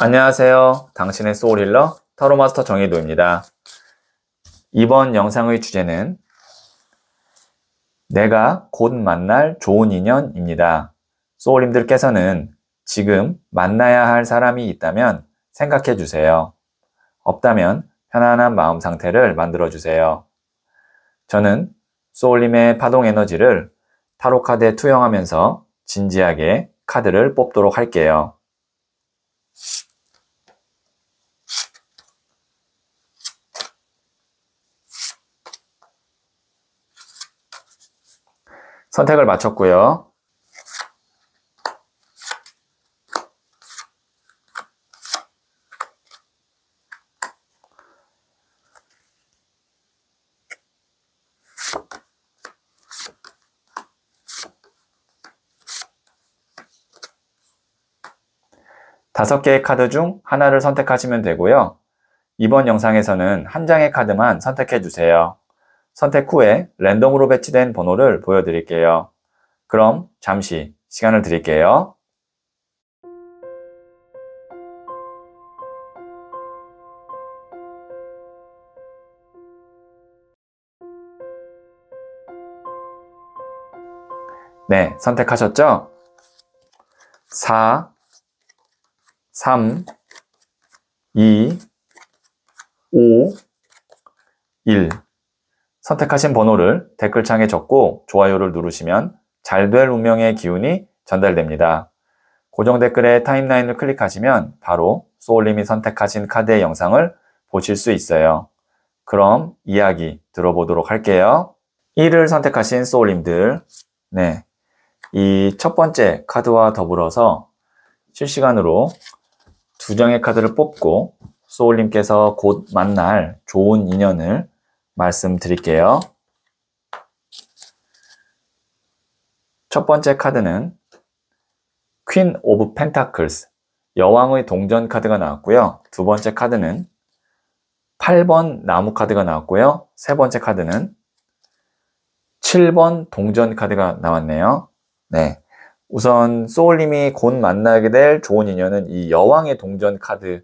안녕하세요. 당신의 소울힐러 타로마스터 정혜도입니다. 이번 영상의 주제는 내가 곧 만날 좋은 인연입니다. 소울님들께서는 지금 만나야 할 사람이 있다면 생각해 주세요. 없다면 편안한 마음 상태를 만들어 주세요. 저는 소울님의 파동 에너지를 타로 카드에 투영하면서 진지하게 카드를 뽑도록 할게요. 선택을 마쳤고요. 다섯 개의 카드 중 하나를 선택하시면 되고요. 이번 영상에서는 한 장의 카드만 선택해 주세요. 선택 후에 랜덤으로 배치된 번호를 보여드릴게요. 그럼 잠시 시간을 드릴게요. 네, 선택하셨죠? 4, 3, 2, 5, 1 선택하신 번호를 댓글창에 적고 좋아요를 누르시면 잘 될 운명의 기운이 전달됩니다. 고정 댓글에 타임라인을 클릭하시면 바로 소울님이 선택하신 카드의 영상을 보실 수 있어요. 그럼 이야기 들어보도록 할게요. 1을 선택하신 소울님들, 네, 이 첫 번째 카드와 더불어서 실시간으로 두 장의 카드를 뽑고 소울님께서 곧 만날 좋은 인연을 말씀드릴게요. 첫 번째 카드는 퀸 오브 펜타클스, 여왕의 동전 카드가 나왔고요. 두 번째 카드는 8번 나무 카드가 나왔고요. 세 번째 카드는 7번 동전 카드가 나왔네요. 네, 우선 소울님이 곧 만나게 될 좋은 인연은 이 여왕의 동전 카드의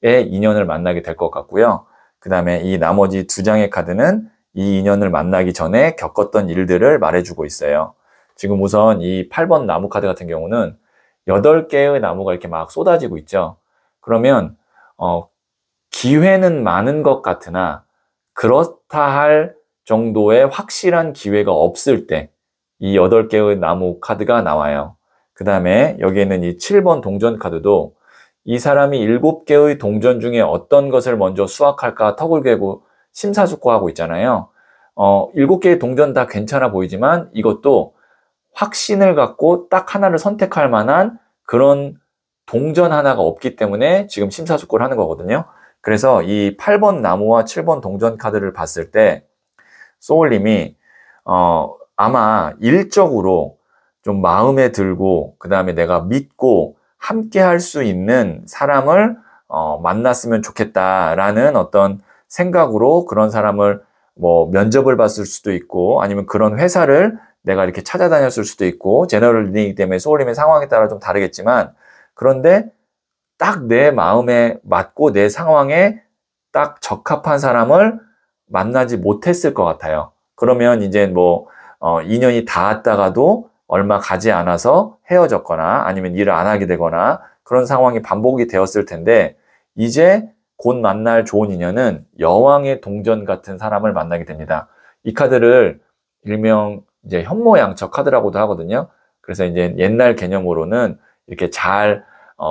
인연을 만나게 될 것 같고요. 그 다음에 이 나머지 두 장의 카드는 이 인연을 만나기 전에 겪었던 일들을 말해주고 있어요. 지금 우선 이 8번 나무 카드 같은 경우는 8개의 나무가 이렇게 막 쏟아지고 있죠. 그러면 기회는 많은 것 같으나 그렇다 할 정도의 확실한 기회가 없을 때 이 8개의 나무 카드가 나와요. 그 다음에 여기에는 이 7번 동전 카드도 이 사람이 7개의 동전 중에 어떤 것을 먼저 수확할까 턱을 괴고 심사숙고하고 있잖아요. 7개의 동전 다 괜찮아 보이지만 이것도 확신을 갖고 딱 하나를 선택할 만한 그런 동전 하나가 없기 때문에 지금 심사숙고를 하는 거거든요. 그래서 이 8번 나무와 7번 동전 카드를 봤을 때 소울님이 아마 일적으로 좀 마음에 들고 그 다음에 내가 믿고 함께 할 수 있는 사람을 만났으면 좋겠다라는 어떤 생각으로 그런 사람을 뭐 면접을 봤을 수도 있고 아니면 그런 회사를 내가 이렇게 찾아다녔을 수도 있고 제너럴 리딩이기 때문에 소울님의 상황에 따라 좀 다르겠지만 그런데 딱 내 마음에 맞고 내 상황에 딱 적합한 사람을 만나지 못했을 것 같아요. 그러면 이제 뭐 인연이 닿았다가도 얼마 가지 않아서 헤어졌거나 아니면 일을 안 하게 되거나 그런 상황이 반복이 되었을 텐데 이제 곧 만날 좋은 인연은 여왕의 동전 같은 사람을 만나게 됩니다. 이 카드를 일명 이제 현모양처 카드라고도 하거든요. 그래서 이제 옛날 개념으로는 이렇게 잘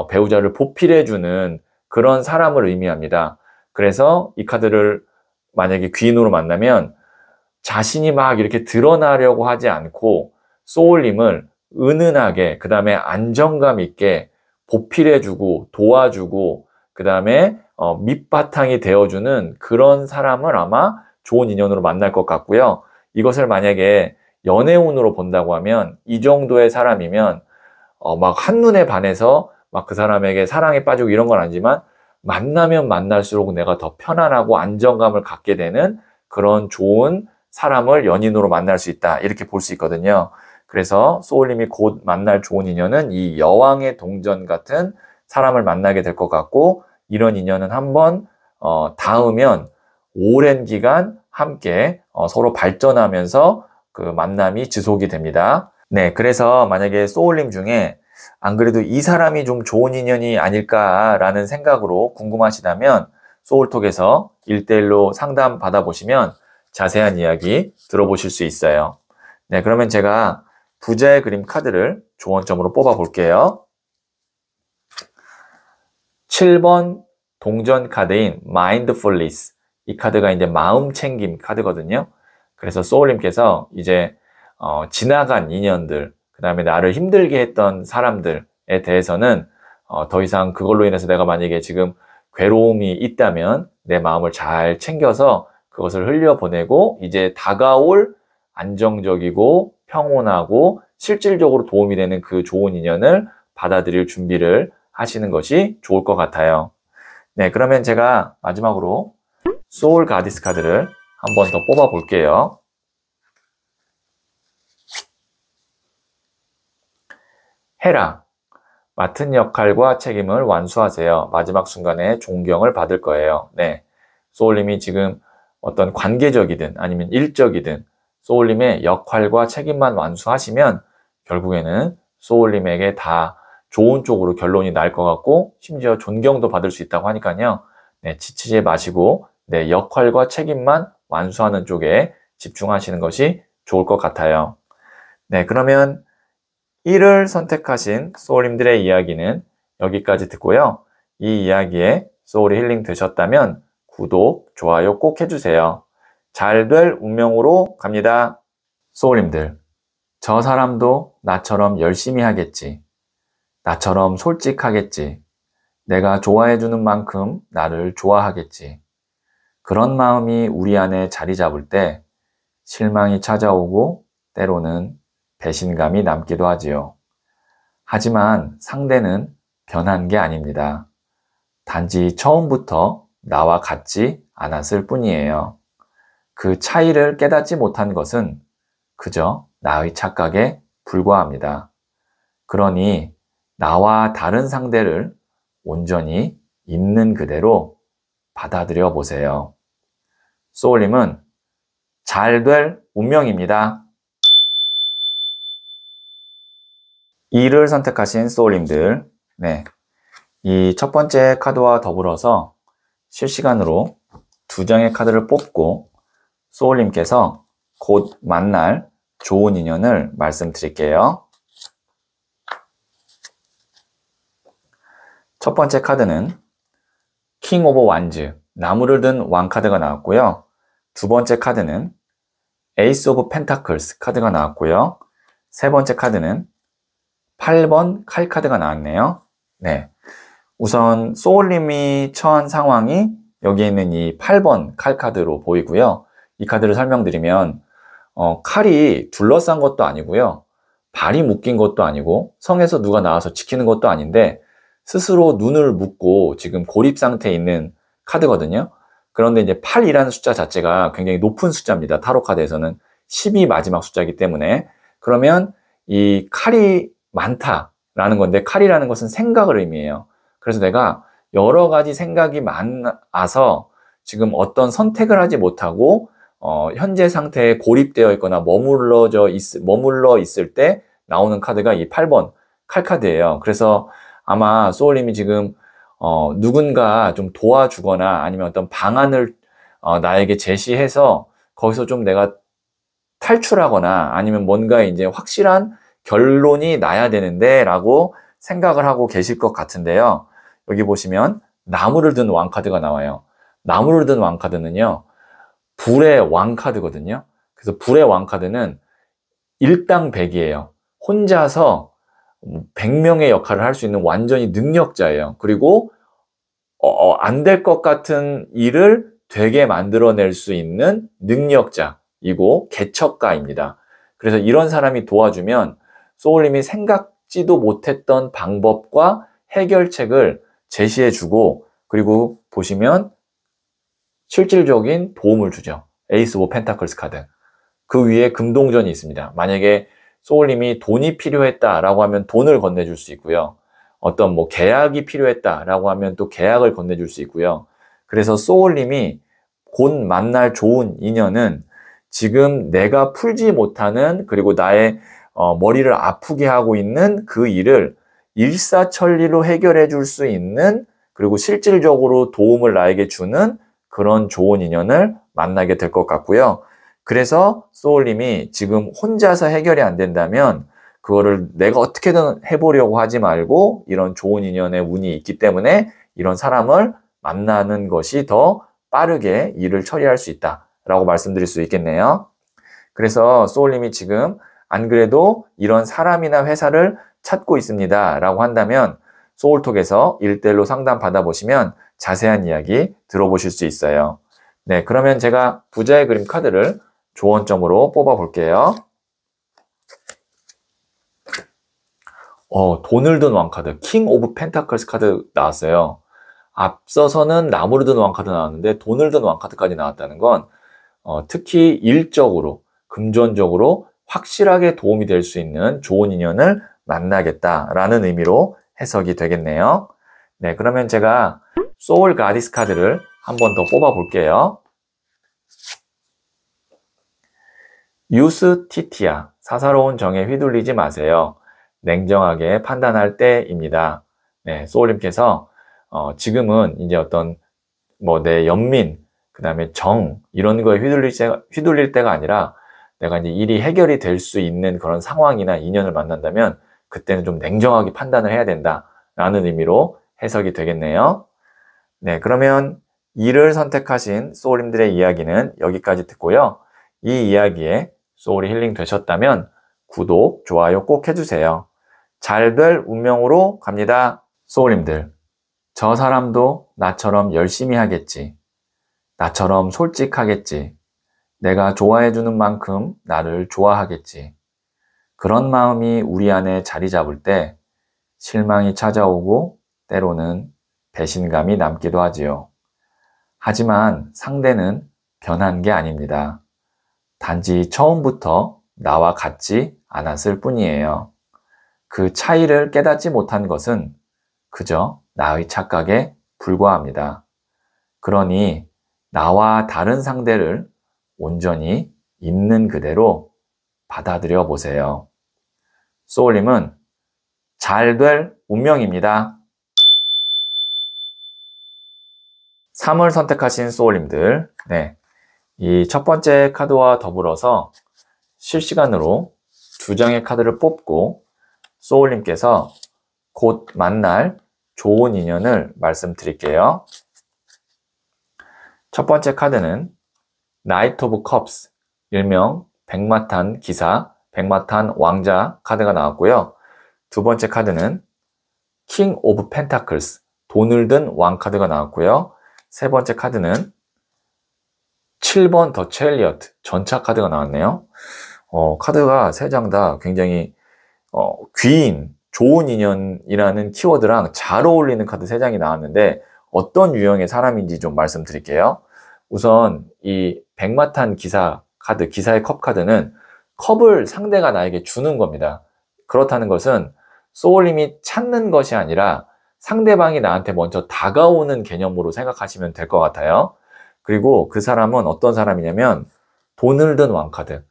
배우자를 보필해주는 그런 사람을 의미합니다. 그래서 이 카드를 만약에 귀인으로 만나면 자신이 막 이렇게 드러나려고 하지 않고 소울님을 은은하게 그 다음에 안정감 있게 보필해주고 도와주고 그 다음에 밑바탕이 되어주는 그런 사람을 아마 좋은 인연으로 만날 것 같고요. 이것을 만약에 연애운으로 본다고 하면 이 정도의 사람이면 막 한눈에 반해서 막 그 사람에게 사랑에 빠지고 이런 건 아니지만 만나면 만날수록 내가 더 편안하고 안정감을 갖게 되는 그런 좋은 사람을 연인으로 만날 수 있다 이렇게 볼 수 있거든요. 그래서 소울님이 곧 만날 좋은 인연은 이 여왕의 동전 같은 사람을 만나게 될 것 같고, 이런 인연은 한번 닿으면 오랜 기간 함께 서로 발전하면서 그 만남이 지속이 됩니다. 네, 그래서 만약에 소울님 중에 안 그래도 이 사람이 좀 좋은 인연이 아닐까라는 생각으로 궁금하시다면 소울톡에서 1대1로 상담 받아보시면 자세한 이야기 들어보실 수 있어요. 네, 그러면 제가 부자의 그림 카드를 조언점으로 뽑아 볼게요. 7번 동전 카드인 Mindfulness. 이 카드가 이제 마음 챙김 카드거든요. 그래서 소울님께서 이제 지나간 인연들, 그 다음에 나를 힘들게 했던 사람들에 대해서는 더 이상 그걸로 인해서 내가 만약에 지금 괴로움이 있다면 내 마음을 잘 챙겨서 그것을 흘려보내고 이제 다가올 안정적이고 평온하고 실질적으로 도움이 되는 그 좋은 인연을 받아들일 준비를 하시는 것이 좋을 것 같아요. 네, 그러면 제가 마지막으로 소울 가디스 카드를 한 번 더 뽑아 볼게요. 해라. 맡은 역할과 책임을 완수하세요. 마지막 순간에 존경을 받을 거예요. 네, 소울님이 지금 어떤 관계적이든 아니면 일적이든 소울님의 역할과 책임만 완수하시면 결국에는 소울님에게 다 좋은 쪽으로 결론이 날 것 같고 심지어 존경도 받을 수 있다고 하니까요. 네, 지치지 마시고 내 역할과 책임만 완수하는 쪽에 집중하시는 것이 좋을 것 같아요. 네, 그러면 1을 선택하신 소울님들의 이야기는 여기까지 듣고요. 이 이야기에 소울이 힐링 되셨다면 구독, 좋아요 꼭 해주세요. 잘 될 운명으로 갑니다. 소울님들, 저 사람도 나처럼 열심히 하겠지. 나처럼 솔직하겠지. 내가 좋아해주는 만큼 나를 좋아하겠지. 그런 마음이 우리 안에 자리 잡을 때 실망이 찾아오고 때로는 배신감이 남기도 하지요. 하지만 상대는 변한 게 아닙니다. 단지 처음부터 나와 같지 않았을 뿐이에요. 그 차이를 깨닫지 못한 것은 그저 나의 착각에 불과합니다. 그러니 나와 다른 상대를 온전히 있는 그대로 받아들여 보세요. 소울님은 잘 될 운명입니다. 2를 선택하신 소울님들, 네, 이 첫 번째 카드와 더불어서 실시간으로 2장의 카드를 뽑고 소울님께서 곧 만날 좋은 인연을 말씀드릴게요. 첫 번째 카드는 킹 오브 완즈, 나무를 든 왕 카드가 나왔고요. 두 번째 카드는 에이스 오브 펜타클스 카드가 나왔고요. 세 번째 카드는 8번 칼 카드가 나왔네요. 네, 우선 소울님이 처한 상황이 여기 있는 이 8번 칼 카드로 보이고요. 이 카드를 설명드리면 칼이 둘러싼 것도 아니고요. 발이 묶인 것도 아니고 성에서 누가 나와서 지키는 것도 아닌데 스스로 눈을 묶고 지금 고립 상태에 있는 카드거든요. 그런데 이제 8이라는 숫자 자체가 굉장히 높은 숫자입니다. 타로 카드에서는 10이 마지막 숫자이기 때문에. 그러면 이 칼이 많다라는 건데 칼이라는 것은 생각을 의미해요. 그래서 내가 여러 가지 생각이 많아서 지금 어떤 선택을 하지 못하고 현재 상태에 고립되어 있거나 머물러 있을 때 나오는 카드가 이 8번 칼 카드예요. 그래서 아마 소울님이 지금 누군가 좀 도와주거나 아니면 어떤 방안을 나에게 제시해서 거기서 좀 내가 탈출하거나 아니면 뭔가 이제 확실한 결론이 나야 되는데 라고 생각을 하고 계실 것 같은데요. 여기 보시면 나무를 든 왕 카드가 나와요. 나무를 든 왕 카드는요, 불의 왕 카드거든요. 그래서 불의 왕 카드는 일당백이에요. 혼자서 100명의 역할을 할 수 있는 완전히 능력자예요. 그리고 안 될 것 같은 일을 되게 만들어낼 수 있는 능력자이고 개척가입니다. 그래서 이런 사람이 도와주면 소울님이 생각지도 못했던 방법과 해결책을 제시해주고 그리고 보시면 실질적인 도움을 주죠. 에이스 오브 펜타클스 카드. 그 위에 금동전이 있습니다. 만약에 소울님이 돈이 필요했다라고 하면 돈을 건네줄 수 있고요. 어떤 뭐 계약이 필요했다라고 하면 또 계약을 건네줄 수 있고요. 그래서 소울님이 곧 만날 좋은 인연은 지금 내가 풀지 못하는, 그리고 나의 머리를 아프게 하고 있는 그 일을 일사천리로 해결해 줄 수 있는, 그리고 실질적으로 도움을 나에게 주는 그런 좋은 인연을 만나게 될 것 같고요. 그래서 소울님이 지금 혼자서 해결이 안 된다면 그거를 내가 어떻게든 해보려고 하지 말고 이런 좋은 인연의 운이 있기 때문에 이런 사람을 만나는 것이 더 빠르게 일을 처리할 수 있다라고 말씀드릴 수 있겠네요. 그래서 소울님이 지금 안 그래도 이런 사람이나 회사를 찾고 있습니다 라고 한다면 소울톡에서 1대1로 상담 받아보시면 자세한 이야기 들어보실 수 있어요. 네, 그러면 제가 부자의 그림 카드를 조언점으로 뽑아 볼게요. 돈을 든 왕 카드, 킹 오브 펜타클스 카드 나왔어요. 앞서서는 나무를 든 왕 카드 나왔는데 돈을 든 왕 카드까지 나왔다는 건 특히 일적으로, 금전적으로 확실하게 도움이 될 수 있는 좋은 인연을 만나겠다라는 의미로 해석이 되겠네요. 네, 그러면 제가 소울 가디스 카드를 한 번 더 뽑아 볼게요. 유스티티아, 사사로운 정에 휘둘리지 마세요. 냉정하게 판단할 때입니다. 네, 소울님께서 지금은 이제 어떤 뭐 내 연민, 그 다음에 정 이런 거에 휘둘릴 때가 아니라 내가 이제 일이 해결이 될 수 있는 그런 상황이나 인연을 만난다면 그때는 좀 냉정하게 판단을 해야 된다라는 의미로 해석이 되겠네요. 네, 그러면 일을 선택하신 소울님들의 이야기는 여기까지 듣고요. 이 이야기에 소울이 힐링 되셨다면 구독, 좋아요 꼭 해주세요. 잘 될 운명으로 갑니다. 소울님들, 저 사람도 나처럼 열심히 하겠지. 나처럼 솔직하겠지. 내가 좋아해주는 만큼 나를 좋아하겠지. 그런 마음이 우리 안에 자리 잡을 때 실망이 찾아오고 때로는 배신감이 남기도 하지요. 하지만 상대는 변한 게 아닙니다. 단지 처음부터 나와 같지 않았을 뿐이에요. 그 차이를 깨닫지 못한 것은 그저 나의 착각에 불과합니다. 그러니 나와 다른 상대를 온전히 있는 그대로 받아들여 보세요. 소울님은 잘 될 운명입니다. 3을 선택하신 소울님들, 네, 이 첫 번째 카드와 더불어서 실시간으로 2장의 카드를 뽑고 소울님께서 곧 만날 좋은 인연을 말씀드릴게요. 첫 번째 카드는 나이트 오브 컵스, 일명 백마탄 기사, 백마탄 왕자 카드가 나왔고요. 두 번째 카드는 킹 오브 펜타클스, 돈을 든 왕 카드가 나왔고요. 세 번째 카드는 7번 더 첼리어트, 전차 카드가 나왔네요. 카드가 3장 다 굉장히 귀인, 좋은 인연이라는 키워드랑 잘 어울리는 카드 3장이 나왔는데 어떤 유형의 사람인지 좀 말씀드릴게요. 우선 이 백마탄 기사 카드, 기사의 컵 카드는 컵을 상대가 나에게 주는 겁니다. 그렇다는 것은 소울님이 찾는 것이 아니라 상대방이 나한테 먼저 다가오는 개념으로 생각하시면 될 것 같아요. 그리고 그 사람은 어떤 사람이냐면 돈을 든 왕카드,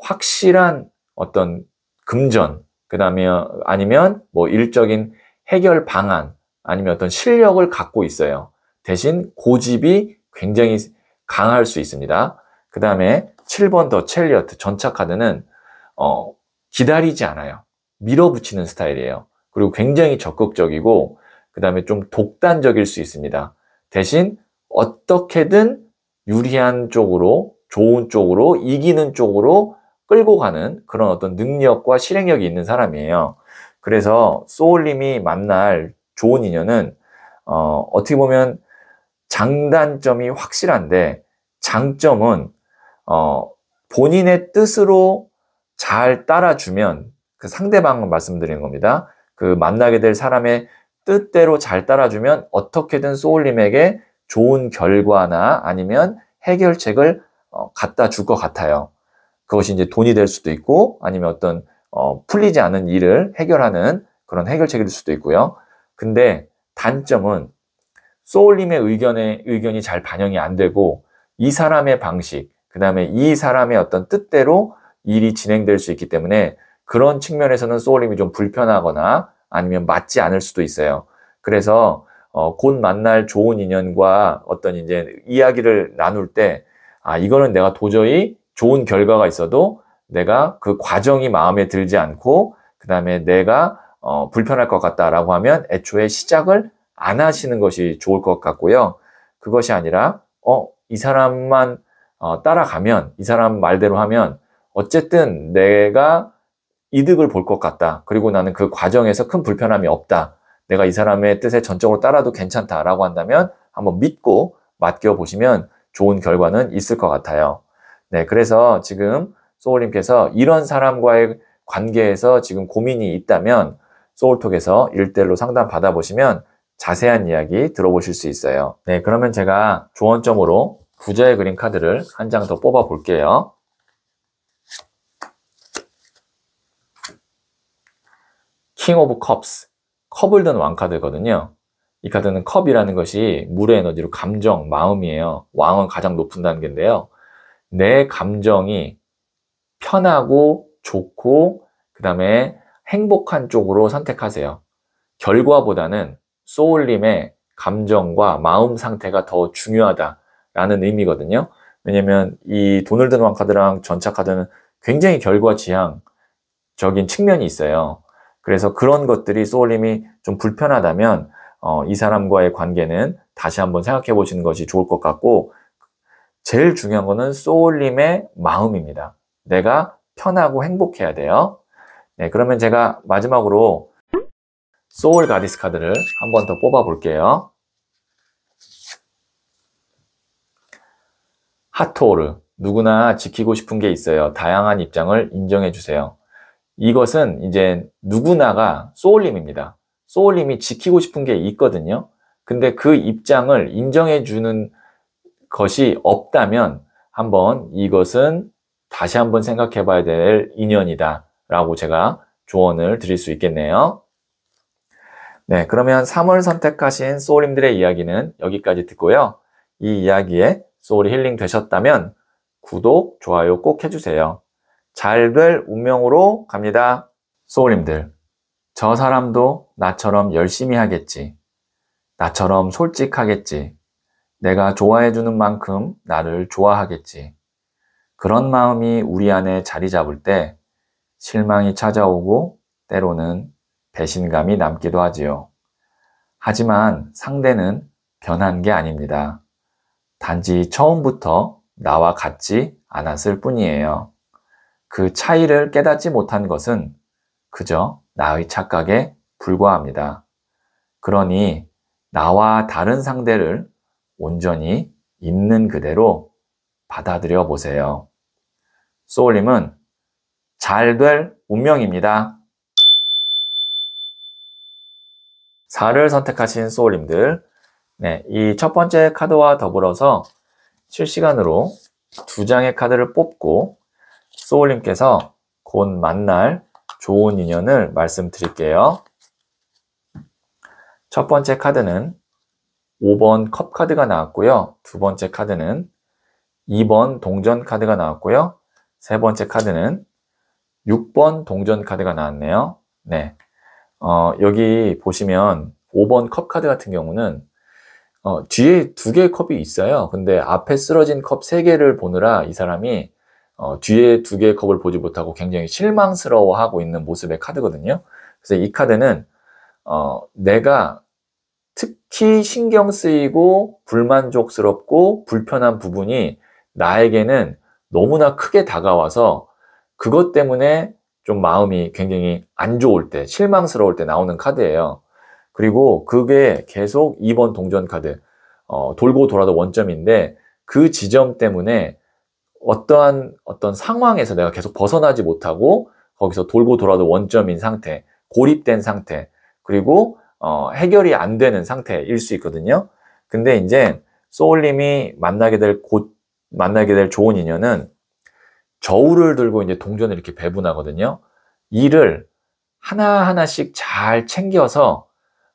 확실한 어떤 금전, 그 다음에 아니면 뭐 일적인 해결 방안, 아니면 어떤 실력을 갖고 있어요. 대신 고집이 굉장히 강할 수 있습니다. 그 다음에 7번 더 첼리어트, 전차 카드는 기다리지 않아요. 밀어붙이는 스타일이에요. 그리고 굉장히 적극적이고 그 다음에 좀 독단적일 수 있습니다. 대신 어떻게든 유리한 쪽으로, 좋은 쪽으로, 이기는 쪽으로 끌고 가는 그런 어떤 능력과 실행력이 있는 사람이에요. 그래서 소울님이 만날 좋은 인연은 어떻게 보면 장단점이 확실한데 장점은 본인의 뜻으로 잘 따라주면, 그 상대방을 말씀드리는 겁니다. 그 만나게 될 사람의 뜻대로 잘 따라주면 어떻게든 소울님에게 좋은 결과나 아니면 해결책을 갖다 줄 것 같아요. 그것이 이제 돈이 될 수도 있고 아니면 어떤 풀리지 않은 일을 해결하는 그런 해결책일 수도 있고요. 근데 단점은 소울님의 의견이 잘 반영이 안 되고 이 사람의 방식, 그 다음에 이 사람의 어떤 뜻대로 일이 진행될 수 있기 때문에 그런 측면에서는 소울님이 좀 불편하거나 아니면 맞지 않을 수도 있어요. 그래서 곧 만날 좋은 인연과 어떤 이제 이야기를 나눌 때, 이거는 내가 도저히 좋은 결과가 있어도 내가 그 과정이 마음에 들지 않고, 그 다음에 내가 불편할 것 같다라고 하면 애초에 시작을 안 하시는 것이 좋을 것 같고요. 그것이 아니라, 이 사람만 따라가면, 이 사람 말대로 하면, 어쨌든 내가 이득을 볼 것 같다. 그리고 나는 그 과정에서 큰 불편함이 없다. 내가 이 사람의 뜻에 전적으로 따라도 괜찮다라고 한다면 한번 믿고 맡겨보시면 좋은 결과는 있을 것 같아요. 네, 그래서 지금 소울님께서 이런 사람과의 관계에서 지금 고민이 있다면 소울톡에서 1대1로 상담 받아보시면 자세한 이야기 들어보실 수 있어요. 네, 그러면 제가 조언점으로 부자의 그림 카드를 한 장 더 뽑아 볼게요. 킹 오브 컵스, 컵을 든 왕카드거든요. 이 카드는 컵이라는 것이 물의 에너지로 감정, 마음이에요. 왕은 가장 높은 단계인데요. 내 감정이 편하고 좋고 그 다음에 행복한 쪽으로 선택하세요. 결과보다는 소울님의 감정과 마음 상태가 더 중요하다라는 의미거든요. 왜냐면 이 돈을 든 왕카드랑 전차 카드는 굉장히 결과 지향적인 측면이 있어요. 그래서 그런 것들이 소울님이 좀 불편하다면 이 사람과의 관계는 다시 한번 생각해 보시는 것이 좋을 것 같고, 제일 중요한 거는 소울님의 마음입니다. 내가 편하고 행복해야 돼요. 네, 그러면 제가 마지막으로 소울 가디스 카드를 한 번 더 뽑아 볼게요. 하토르, 누구나 지키고 싶은 게 있어요. 다양한 입장을 인정해 주세요. 이것은 이제 누구나가 소울님입니다. 소울님이 지키고 싶은 게 있거든요. 근데 그 입장을 인정해 주는 것이 없다면 한번 이것은 다시 한번 생각해 봐야 될 인연이다 라고 제가 조언을 드릴 수 있겠네요. 네, 그러면 3월 선택하신 소울님들의 이야기는 여기까지 듣고요. 이 이야기에 소울이 힐링 되셨다면 구독, 좋아요 꼭 해주세요. 잘 될 운명으로 갑니다. 소울님들, 저 사람도 나처럼 열심히 하겠지. 나처럼 솔직하겠지. 내가 좋아해주는 만큼 나를 좋아하겠지. 그런 마음이 우리 안에 자리 잡을 때 실망이 찾아오고 때로는 배신감이 남기도 하지요. 하지만 상대는 변한 게 아닙니다. 단지 처음부터 나와 같지 않았을 뿐이에요. 그 차이를 깨닫지 못한 것은 그저 나의 착각에 불과합니다. 그러니 나와 다른 상대를 온전히 있는 그대로 받아들여 보세요. 소울님은 잘 될 운명입니다. 4를 선택하신 소울님들, 네, 이 첫 번째 카드와 더불어서 실시간으로 2장의 카드를 뽑고 소울님께서 곧 만날 좋은 인연을 말씀드릴게요. 첫 번째 카드는 5번 컵 카드가 나왔고요. 두 번째 카드는 2번 동전 카드가 나왔고요. 세 번째 카드는 6번 동전 카드가 나왔네요. 네. 여기 보시면 5번 컵 카드 같은 경우는 뒤에 2개의 컵이 있어요. 근데 앞에 쓰러진 컵 3개를 보느라 이 사람이 뒤에 2개의 컵을 보지 못하고 굉장히 실망스러워하고 있는 모습의 카드거든요. 그래서 이 카드는 내가 특히 신경 쓰이고 불만족스럽고 불편한 부분이 나에게는 너무나 크게 다가와서 그것 때문에 좀 마음이 굉장히 안 좋을 때, 실망스러울 때 나오는 카드예요. 그리고 그게 계속 2번 동전 카드, 돌고 돌아도 원점인데 그 지점 때문에 어떤 상황에서 내가 계속 벗어나지 못하고 거기서 돌고 돌아도 원점인 상태, 고립된 상태, 그리고 해결이 안 되는 상태일 수 있거든요. 근데 이제 소울님이 만나게 될 좋은 인연은 저울을 들고 이제 동전을 이렇게 배분하거든요. 이를 하나하나씩 잘 챙겨서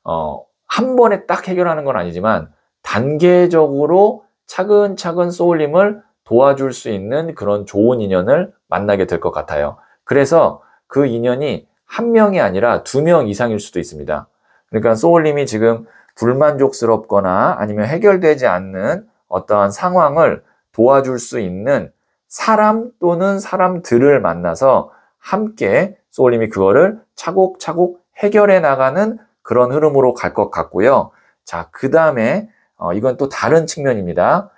한 번에 딱 해결하는 건 아니지만 단계적으로 차근차근 소울님을 도와줄 수 있는 그런 좋은 인연을 만나게 될 것 같아요. 그래서 그 인연이 한 명이 아니라 2명 이상일 수도 있습니다. 그러니까 소울님이 지금 불만족스럽거나 아니면 해결되지 않는 어떠한 상황을 도와줄 수 있는 사람 또는 사람들을 만나서 함께 소울님이 그거를 차곡차곡 해결해 나가는 그런 흐름으로 갈 것 같고요. 자, 그 다음에 이건 또 다른 측면입니다.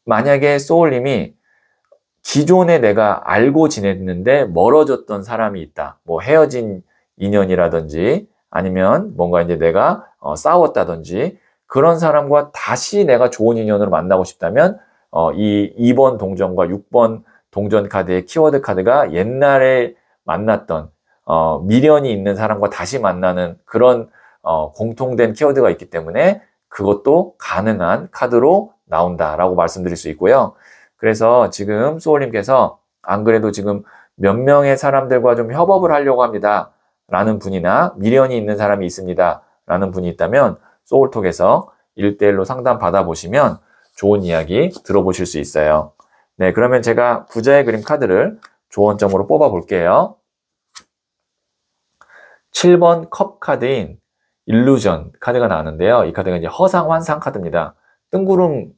만약에 소울님이 기존에 내가 알고 지냈는데 멀어졌던 사람이 있다. 뭐 헤어진 인연이라든지 아니면 뭔가 이제 내가 싸웠다든지 그런 사람과 다시 내가 좋은 인연으로 만나고 싶다면 이 2번 동전과 6번 동전 카드의 키워드 카드가 옛날에 만났던 미련이 있는 사람과 다시 만나는 그런 공통된 키워드가 있기 때문에 그것도 가능한 카드로 나온다라고 말씀드릴 수 있고요. 그래서 지금 소울님께서 안 그래도 지금 몇 명의 사람들과 좀 협업을 하려고 합니다 라는 분이나 미련이 있는 사람이 있습니다 라는 분이 있다면 소울톡에서 1대1로 상담 받아보시면 좋은 이야기 들어보실 수 있어요. 네, 그러면 제가 부자의 그림 카드를 조언점으로 뽑아 볼게요. 7번 컵 카드인 일루전 카드가 나왔는데요. 이 카드가 이제 허상 환상 카드입니다. 뜬구름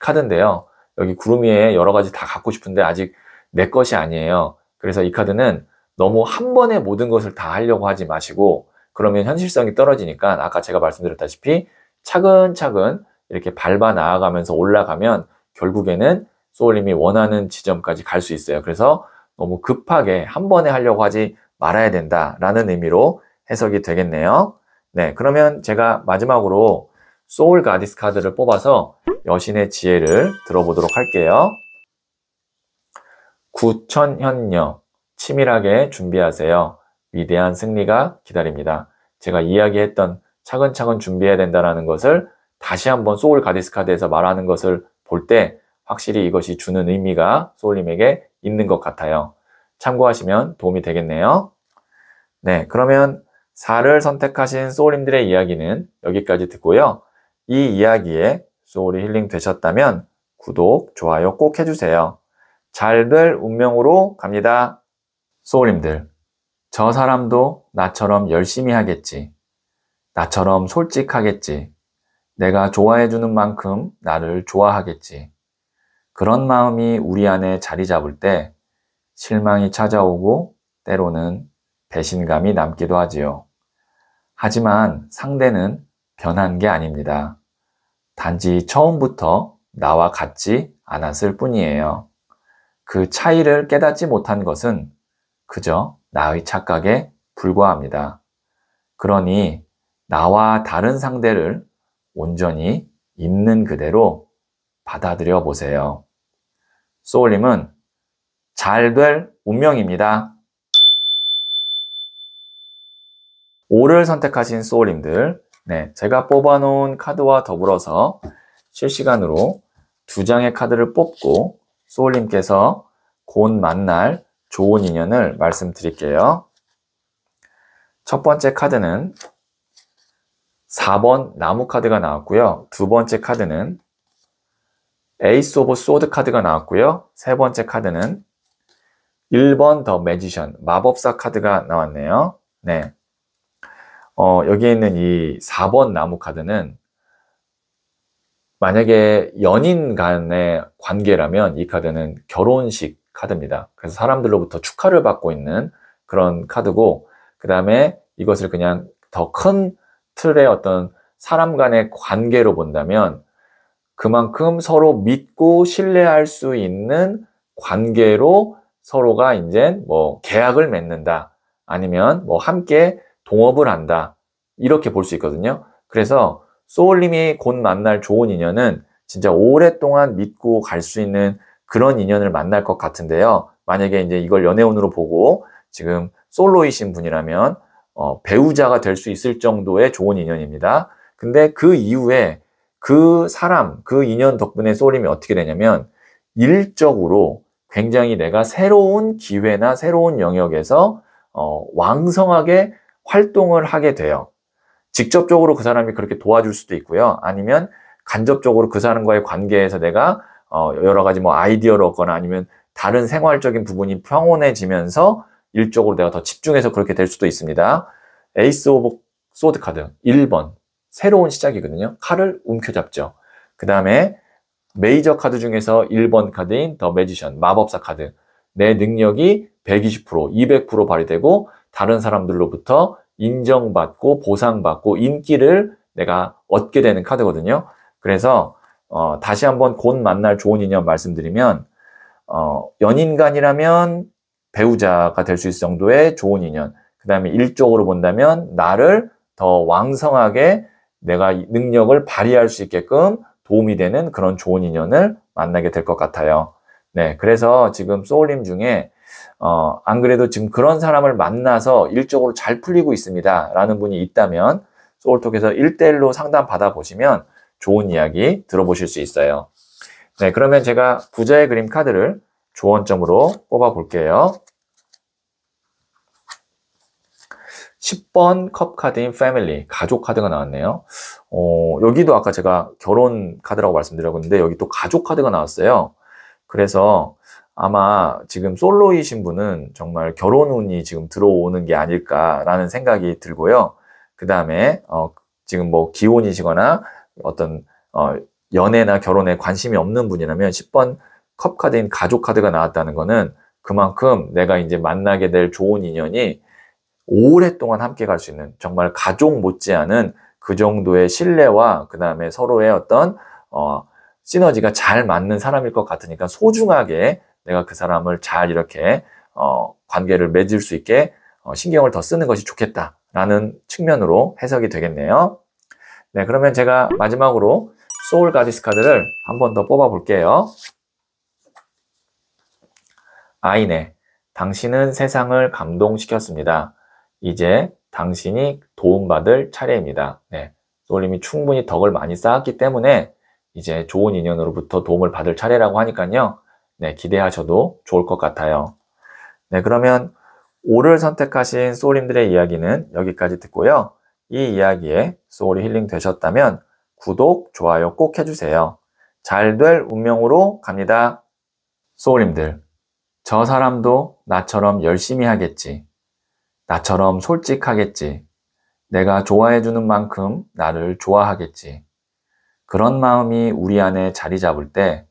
카드인데요. 여기 구름 위에 여러 가지 다 갖고 싶은데 아직 내 것이 아니에요. 그래서 이 카드는 너무 한 번에 모든 것을 다 하려고 하지 마시고 그러면 현실성이 떨어지니까 아까 제가 말씀드렸다시피 차근차근 이렇게 밟아 나아가면서 올라가면 결국에는 소울님이 원하는 지점까지 갈 수 있어요. 그래서 너무 급하게 한 번에 하려고 하지 말아야 된다라는 의미로 해석이 되겠네요. 네, 그러면 제가 마지막으로 소울 가디스 카드를 뽑아서 여신의 지혜를 들어보도록 할게요. 구천현녀, 치밀하게 준비하세요. 위대한 승리가 기다립니다. 제가 이야기했던 차근차근 준비해야 된다는 것을 다시 한번 소울 가디스 카드에서 말하는 것을 볼 때 확실히 이것이 주는 의미가 소울님에게 있는 것 같아요. 참고하시면 도움이 되겠네요. 네, 그러면 4를 선택하신 소울님들의 이야기는 여기까지 듣고요. 이 이야기에 소울이 힐링 되셨다면 구독, 좋아요 꼭 해주세요. 잘 될 운명으로 갑니다. 소울님들, 저 사람도 나처럼 열심히 하겠지. 나처럼 솔직하겠지. 내가 좋아해주는 만큼 나를 좋아하겠지. 그런 마음이 우리 안에 자리 잡을 때 실망이 찾아오고 때로는 배신감이 남기도 하지요. 하지만 상대는 변한 게 아닙니다. 단지 처음부터 나와 같지 않았을 뿐이에요. 그 차이를 깨닫지 못한 것은 그저 나의 착각에 불과합니다. 그러니 나와 다른 상대를 온전히 있는 그대로 받아들여 보세요. 소울님은 잘 될 운명입니다. 5를 선택하신 소울님들, 네, 제가 뽑아놓은 카드와 더불어서 실시간으로 2장의 카드를 뽑고 소울님께서 곧 만날 좋은 인연을 말씀드릴게요. 첫 번째 카드는 4번 나무 카드가 나왔고요. 두 번째 카드는 에이스 오브 소드 카드가 나왔고요. 세 번째 카드는 1번 더 매지션, 마법사 카드가 나왔네요. 네. 여기에 있는 이 4번 나무 카드는 만약에 연인 간의 관계라면 이 카드는 결혼식 카드입니다. 그래서 사람들로부터 축하를 받고 있는 그런 카드고, 그 다음에 이것을 그냥 더 큰 틀의 어떤 사람 간의 관계로 본다면 그만큼 서로 믿고 신뢰할 수 있는 관계로 서로가 이제 뭐 계약을 맺는다, 아니면 뭐 함께 동업을 한다, 이렇게 볼 수 있거든요. 그래서 소울님이 곧 만날 좋은 인연은 진짜 오랫동안 믿고 갈 수 있는 그런 인연을 만날 것 같은데요. 만약에 이제 이걸 연애운으로 보고 지금 솔로이신 분이라면 배우자가 될 수 있을 정도의 좋은 인연입니다. 근데 그 이후에 그 사람, 그 인연 덕분에 소울님이 어떻게 되냐면 일적으로 굉장히 내가 새로운 기회나 새로운 영역에서 왕성하게 활동을 하게 돼요. 직접적으로 그 사람이 그렇게 도와줄 수도 있고요. 아니면 간접적으로 그 사람과의 관계에서 내가 여러 가지 뭐 아이디어를 얻거나 아니면 다른 생활적인 부분이 평온해지면서 일적으로 내가 더 집중해서 그렇게 될 수도 있습니다. 에이스 오브 소드 카드 1번 새로운 시작이거든요. 칼을 움켜잡죠. 그 다음에 메이저 카드 중에서 1번 카드인 더 매지션 마법사 카드, 내 능력이 120%, 200% 발휘되고 다른 사람들로부터 인정받고 보상받고 인기를 내가 얻게 되는 카드거든요. 그래서 다시 한번 곧 만날 좋은 인연 말씀드리면 연인간이라면 배우자가 될 수 있을 정도의 좋은 인연, 그 다음에 일적으로 본다면 나를 더 왕성하게 내가 능력을 발휘할 수 있게끔 도움이 되는 그런 좋은 인연을 만나게 될 것 같아요. 네, 그래서 지금 소울님 중에 안 그래도 지금 그런 사람을 만나서 일적으로 잘 풀리고 있습니다 라는 분이 있다면 소울톡에서 1대1로 상담 받아보시면 좋은 이야기 들어보실 수 있어요. 네, 그러면 제가 부자의 그림 카드를 조언점으로 뽑아 볼게요. 10번 컵 카드인 패밀리, 가족 카드가 나왔네요. 여기도 아까 제가 결혼 카드라고 말씀드렸는데 여기 또 가족 카드가 나왔어요. 그래서 아마 지금 솔로이신 분은 정말 결혼 운이 지금 들어오는 게 아닐까라는 생각이 들고요. 그 다음에 지금 뭐 기혼이시거나 어떤 연애나 결혼에 관심이 없는 분이라면 10번 컵 카드인 가족 카드가 나왔다는 거는 그만큼 내가 이제 만나게 될 좋은 인연이 오랫동안 함께 갈 수 있는 정말 가족 못지않은 그 정도의 신뢰와 그 다음에 서로의 어떤 시너지가 잘 맞는 사람일 것 같으니까 소중하게 내가 그 사람을 잘 이렇게 관계를 맺을 수 있게 신경을 더 쓰는 것이 좋겠다라는 측면으로 해석이 되겠네요. 네, 그러면 제가 마지막으로 소울 가디스 카드를 한 번 더 뽑아 볼게요. 아이네, 당신은 세상을 감동시켰습니다. 이제 당신이 도움받을 차례입니다. 네, 소울님이 충분히 덕을 많이 쌓았기 때문에 이제 좋은 인연으로부터 도움을 받을 차례라고 하니까요. 네, 기대하셔도 좋을 것 같아요. 네, 그러면 5를 선택하신 소울님들의 이야기는 여기까지 듣고요. 이 이야기에 소울이 힐링 되셨다면 구독, 좋아요 꼭 해주세요. 잘 될 운명으로 갑니다. 소울님들, 저 사람도 나처럼 열심히 하겠지. 나처럼 솔직하겠지. 내가 좋아해주는 만큼 나를 좋아하겠지. 그런 마음이 우리 안에 자리 잡을 때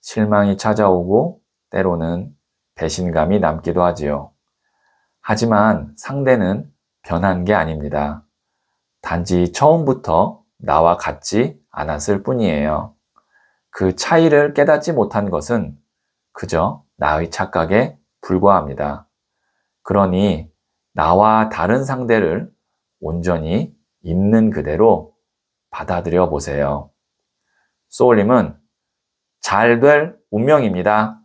실망이 찾아오고 때로는 배신감이 남기도 하지요. 하지만 상대는 변한 게 아닙니다. 단지 처음부터 나와 같지 않았을 뿐이에요. 그 차이를 깨닫지 못한 것은 그저 나의 착각에 불과합니다. 그러니 나와 다른 상대를 온전히 있는 그대로 받아들여 보세요. 소울님은 잘 될 운명입니다.